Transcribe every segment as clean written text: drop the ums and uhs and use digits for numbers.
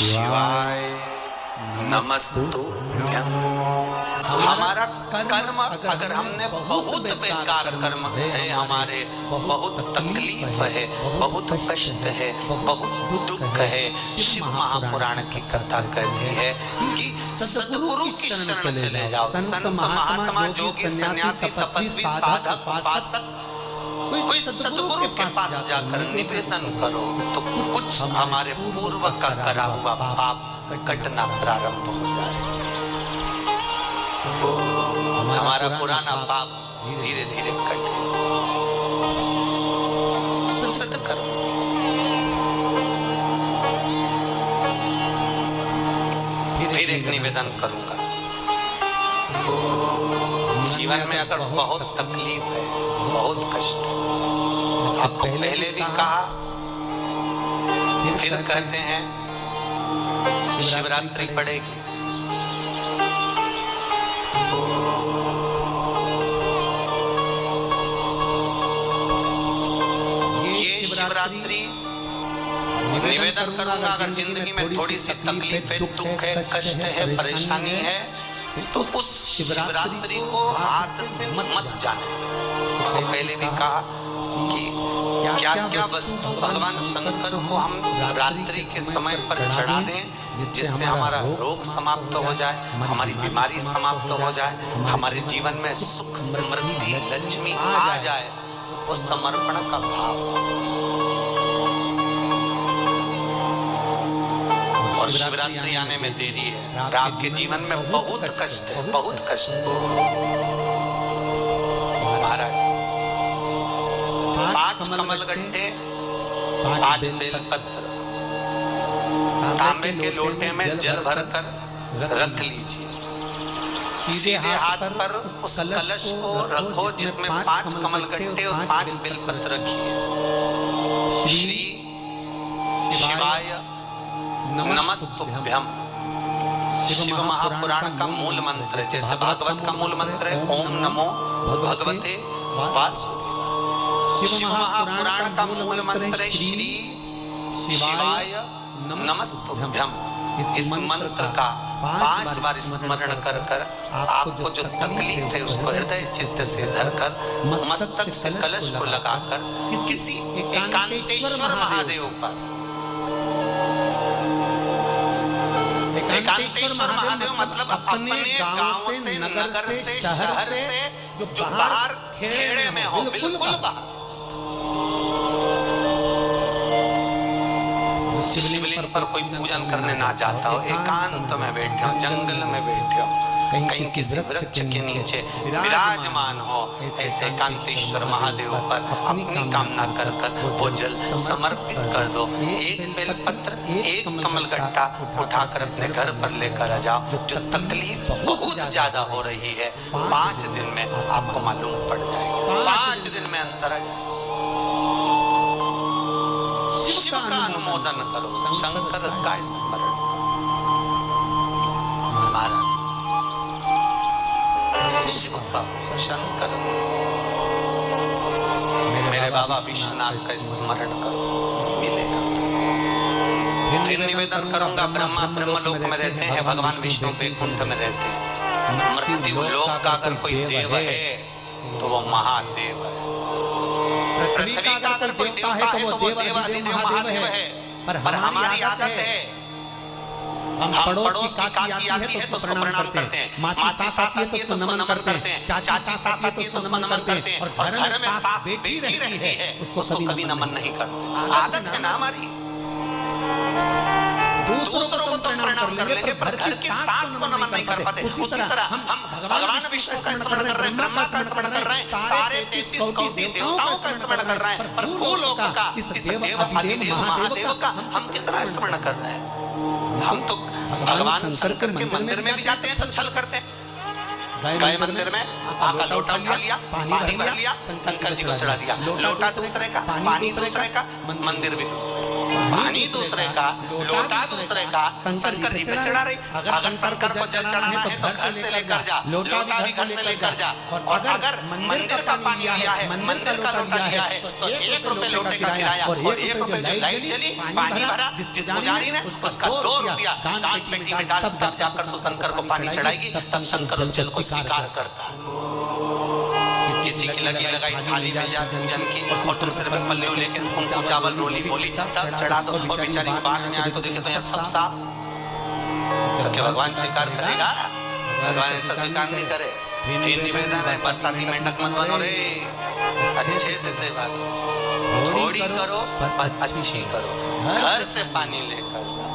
शिवाय नमस्तुभ्यं। हमारा कर्म अगर हमने बहुत बेकार कर्म है, हमारे बहुत तकलीफ है, बहुत कष्ट है, बहुत दुख है, शिव महापुराण की कथा कहती है कि सद्गुरु की शरण चले जाओ। संत महात्मा जोगी सन्यासी तपस्वी साधक उपासक कोई सद्गुरु के पास जाकर निवेदन करो तो कुछ हमारे पूर्व का करा हुआ पाप कटना प्रारंभ हो जाए। हमारा पुराना पाप धीरे धीरे कटे। सत्कर्म फिर एक निवेदन करूंगा। जीवन में अगर बहुत तकलीफ है, बहुत कष्ट है, आपको पहले भी कहा फिर कहते हैं, शिवरात्रि पड़ेगी। ये शिवरात्रि निवेदन करूंगा, अगर जिंदगी में थोड़ी सी तकलीफ है, दुख है, कष्ट है, परेशानी है, तो उस शिवरात्रि को हाथ से मत जाने। तो पहले भी कहा कि क्या क्या वस्तु भगवान शंकर को हम रात्रि के समय पर चढ़ा दें जिससे हमारा रोग समाप्त हो जाए, हमारी बीमारी समाप्त हो जाए, हमारे जीवन में सुख समृद्धि लक्ष्मी आ जाए। वो समर्पण का भाव। और शिवरात्रि आने में देरी है, आपके जीवन में बहुत कष्ट है, बहुत कष्ट। महाराज 5 कमलगट्टे, 5 बेलपत्र तांबे के लोटे में जल भरकर रख लीजिए। सीधे हाथ पर उस कलश को रखो जिसमें 5 कमलगट्टे और 5 बेलपत्र रखिए। श्री शिवाय नमस्तुभ्यं। शिव महापुराण का मूल मंत्र, जैसे भागवत का मूल मंत्र है ओम नमो भगवते वासुदेवाय। शिव महापुराण का मूल मंत्र है श्री शिवाय नमस्तुभ्यं। इस मंत्र का 5 बार स्मरण कर कर आपको जो तकलीफ है उसको हृदय चित्त से धरकर मस्तक से कलश को लगाकर किसी एकांतेश्वर महादेव पर, एकांतेश्वर महादेव मतलब अपने गांव से, नगर से, शहर से जो बाहर खेड़े में हो, बिल्कुल बाहर, शिवलिंग पर कोई पूजन करने ना जाता हो, एकांत में बैठे हो, जंगल में बैठे हो, कहीं किसी वृक्ष के नीचे विराजमान हो, ऐसे एकांतेश्वर महादेव पर अपनी कामना कर कर वो जल समर्पित कर दो। एक बेलपत्र, एक कमलगट्टा उठाकर अपने घर पर लेकर आ जाओ। जो तकलीफ बहुत ज्यादा हो रही है 5 दिन में आपको मालूम पड़ जाएगा, 5 दिन में अंतर आ जाएगा। शिव का अनुमोदन करो, शंकर का स्मरण करो। महाराज शिव का, शंकर, मेरे बाबा विश्वनाथ का स्मरण करो, मिलेगा। फिर निवेदन करूंगा, ब्रह्मा ब्रह्मलोक में रहते हैं, भगवान विष्णु वैकुंठ में रहते हैं। मृत्यु लोक का अगर कोई देव है तो वो महादेव है। पृथ्वी का अगर कोई देवता है तो वो देवाधिदेव महादेव है। पर हमारी आदत है, हम पड़ोस की काकी आती है तो उसको प्रणाम करते हैं, मासी सास आती है तो उसको नमन करते हैं, चाची सास आती है तो उसको नमन करते हैं, और घर में सास बेटी रहती है उसको कभी नमन नहीं करते। आदत है ना हमारी। दूसरों को तो प्रणाम कर लेंगे पर घर की सास को नमन नहीं कर पाते। उसी तरह हम भगवान विष्णु का स्मरण कर रहे हैं, ब्रह्मा का स्मरण कर रहे हैं, सारे 33 कोटि देवताओं का स्मरण कर रहे हैं, पर भूलोक का इस देव अधिदेव महादेव का हम कितना स्मरण कर रहे हैं। हम तो भगवान शंकर के मंदिर में भी जाते हैं तो छल करते हैं, गए मंदिर में, आका लोटा उठा लिया, पानी भर लिया, शंकर जी को चढ़ा दिया। लोटा दूसरे का, पानी दूसरे का, मंदिर भी दूसरे, पानी दूसरे का, लोटा दूसरे का, शंकर जी पे चढ़ा रही। अगर शंकर को जल चढ़ाना है तो घर से लेकर जा, लोटा भी घर से लेकर जा। और अगर मंदिर का पानी लिया है, मंदिर का लोटा लिया है तो 1 रुपए लोटे का किराया और 1 रुपए जो लाइट जली, पानी भरा, जिस पुजारी ने उसका 2 रुपया दान पेटी में डाल, तब जाकर तू शंकर को पानी चढ़ाएगी, तब शंकर उस जल को स्वीकार करता है। किसी की लगी लगाई थाली मिल जाए पूजन की और तुम सिर में पल्ले लेके कुमकुम चावल रोली बोली सब चढ़ा दो और बेचारी के बाद में आए तो देखे तो यहाँ सब साफ, तो क्या भगवान स्वीकार करेगा? भगवान ऐसा स्वीकार नहीं करे। फिर निवेदन है, बरसाती मेंढक मत बनो रे, अच्छे से सेवा करो, थोड़ी करो पर अच्छी करो, घर से पानी लेकर जाओ।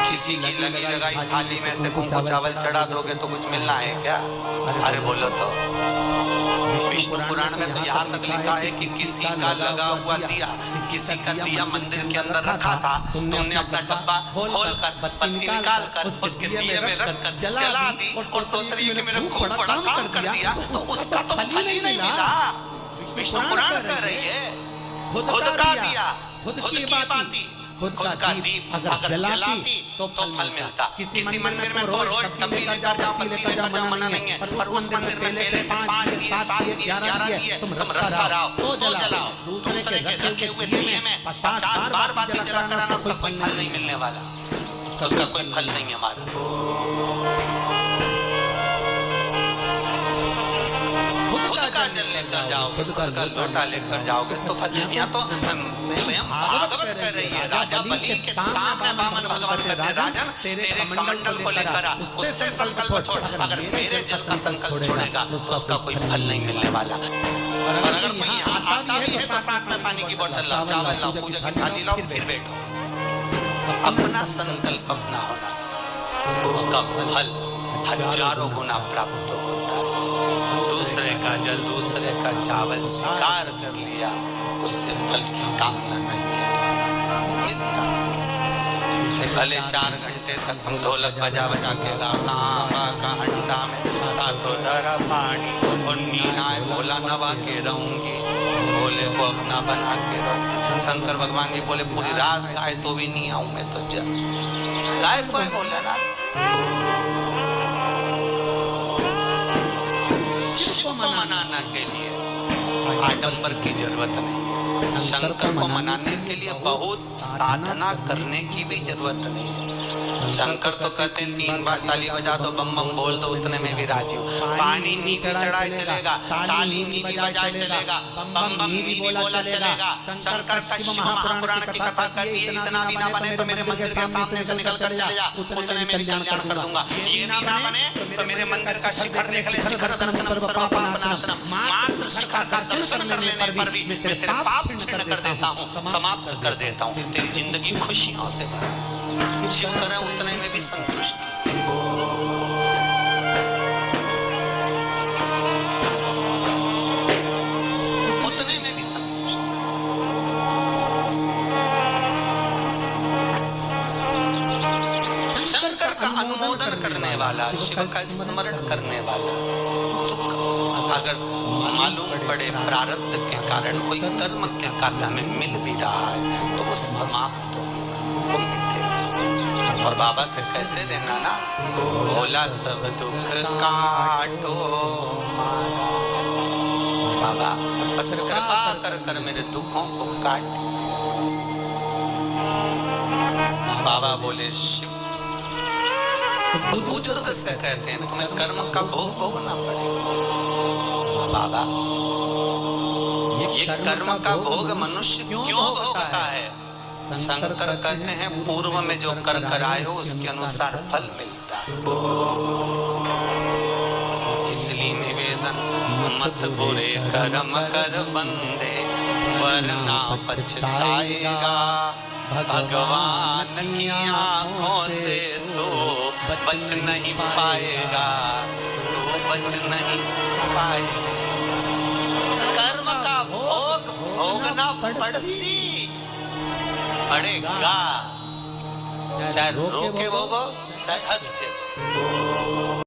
किसी की लगी लगाई थाली में से कुमकुम चावल चढ़ा दोगे तो कुछ मिलना है क्या? अरे बोलो तो। विष्णु पुराण में तो यहाँ तक लिखा है कि किसी का लगा हुआ दिया, किसी का दिया मंदिर के अंदर रखा था, तुमने अपना डब्बा खोलकर बत्ती निकाल कर उसके दिए में रख कर जला दी और सोच रही है कि मैंने खूब बड़ा काम कर दिया, तो उसका तो फल ही नहीं मिला। विष्णु पुराण कह रही है खुद का दिया, खुद की बाती, खुद का दीप अगर जलाती तो फल मिलता। किसी मंदिर में तो रोज डब्बी लेकर जाओ, बत्ती लेकर जाओ, मना नहीं है, पर उस मंदिर में पहले से 5 दिए, 7 दिए, 11 दिए तुम रखकर आओ तो जलाओ। दूसरे के रखे हुए दिए में 50 बार बाती जला कराना, उसका कोई फल नहीं मिलने वाला, उसका कोई फल नहीं है हमारा। खुद का जल लेकर जाओगे, खुद का लोटा लेकर जाओगे तो फल। यहाँ तो स्वयं भागवत कर रही है, राजा बलि के सामने वामन भगवान कहते हैं, राजन तेरे कमंडल को लेकर आ, उससे संकल्प छोड़, अगर मेरे जल का संकल्प छोड़ेगा तो उसका कोई फल नहीं मिलने वाला। और अगर कोई यहाँ आता भी है तो साथ में पानी की बोतल लाओ, चावल लाओ, पूजा की थाली लाओ, फिर बैठो। अपना संकल्प अपना होना चाहिए, उसका फल हजारों गुना प्राप्त होता है। दूसरे का जल, दूसरे का चावल स्वीकार कर लिया, उससे फल की कामना नहीं मिलता। भले 4 घंटे तक हम ढोलक बजा बजा के गाता का अंडा में तो धरा पानी और नीनाए भोला नवा के रहूंगी, भोले को अपना बना के रहूंगी। शंकर भगवान भी बोले पूरी रात गाए तो भी नहीं आऊं मैं तो जब गाय को है भोलेनाथ। शिव को मनाना के लिए आडंबर की जरूरत नहीं, शंकर को मनाने के लिए बहुत साधना करने की भी जरूरत नहीं। शंकर तो कहते हैं 3 बार ताली बजा दो, बम बम बोल दो, उतने में भी राजी हो। पानी नी भी चढ़ाए चलेगा, ताली नी भी बजाए चलेगा, बम बम नी भी बोला चलेगा। शंकर का शिव महापुराण की कथा कहती है, इतना भी ना बने तो मेरे मंदिर के सामने से निकल कर चले जा, उतने में भी कल्याण कर दूंगा। ये भी ना बने तो मेरे मंदिर का शिखर देख ले, शिखर दर्शनम सर्व पाप नाशनम, मात्र शिखर का दर्शन कर लेने पर भी मैं तेरे पाप क्षीण कर देता हूँ, समाप्त कर देता हूँ, तेरी जिंदगी खुशियों से भरा। शिव करे उतने में भी संतुष्टि। उतने में भी संतुष्टि। शंकर का अनुमोदन करने वाला, शिव का स्मरण करने वाला, दुख अगर मालूम पड़े प्रारब्ध के कारण कोई कर्म के कारण हमें मिल भी रहा है तो वो समाप्त हो, और बाबा से कहते देना ना, भोला सब दुख काटो मारा। बाबा बस कृपा कर कर मेरे दुखों को काट। बाबा बोले शिव, उस बुजुर्ग से कहते हैं तुम्हें कर्म का भोग भोगना पड़ेगा। बाबा ये कर्म का भोग मनुष्य क्यों भोगता है? शंकर कहते हैं पूर्व में जो कर कर आए हो उसके अनुसार फल मिलता है। इसलिए निवेदन मत बुरे कर्म कर बंदे वरना पछताएगा, भगवान की आंखों से तो बच नहीं पाएगा, तो बच नहीं पाएगा। कर्म का भोग भोगना पड़ेगा। चाहे रो के भोगो चाहे हंस के।